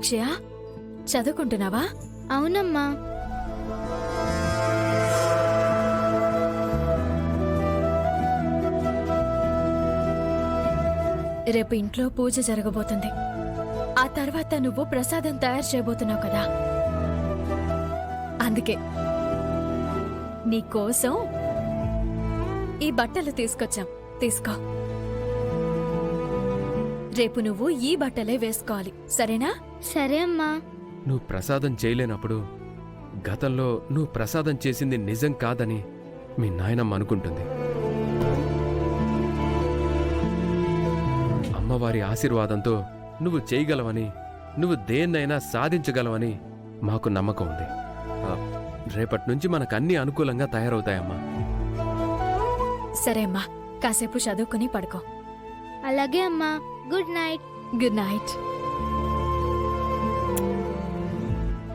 అక్షయ, చదువుకుంటున్నావా? అవునమ్మా. రేపు ఇంట్లో పూజ జరగబోతుంది. ఆ తర్వాత నువ్వు ప్రసాదం తయారు చేయబోతున్నావు కదా, అందుకే నీకోసం ఈ బట్టలు తీసుకొచ్చాం. తీసుకో. రేపు నువ్వు ఈ బట్టలే వేసుకోవాలి, సరేనా? సరే అమ్మా. నువ్వు ప్రసాదం చేయలేనప్పుడు గతంలో నువ్వు ప్రసాదం చేసింది నిజం కాదని మీ నాయనమ్మ అనుకుంటుంది. అమ్మవారి ఆశీర్వాదంతో నువ్వు చేయగలవని, నువ్వు దేన్నైనా సాధించగలవని మాకు నమ్మకం ఉంది. రేపటి నుంచి మనకన్నీ అనుకూలంగా తయారవుతాయమ్మా. సరే అమ్మా, కాసేపు చదువుకుని పడుకో. అలాగే అమ్మా. Good night. Good night.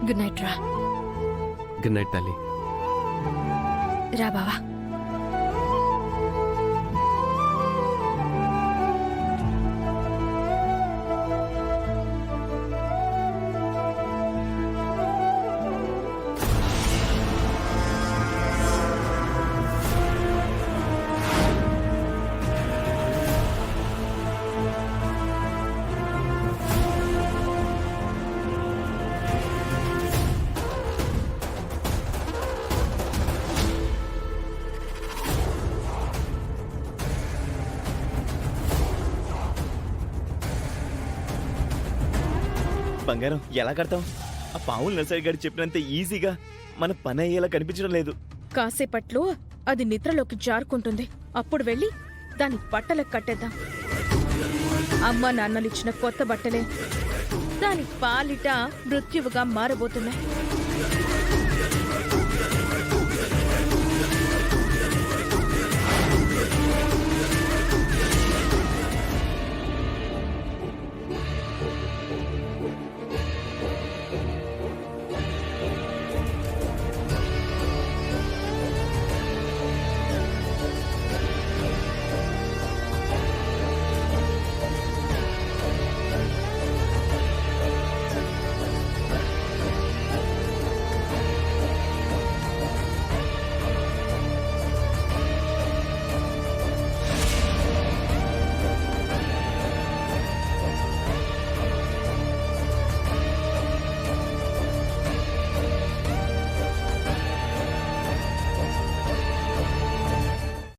Good night రా. గుడ్ నైట్ తల్లి. రా బావా. బంగారం ఎలా కడతాం? ఆ పావులు నర్సరీ గారు చెప్పినంత ఈజీగా మన పని అయ్యేలా కనిపించడం లేదు. కాసేపట్లో అది నిద్రలోకి జారుకుంటుంది. అప్పుడు వెళ్ళి దాని బట్టలకు కట్టేద్దాం. అమ్మ నాన్నలిచ్చిన కొత్త బట్టలే దాని పాలిట మృత్యువుగా మారబోతున్నాయి.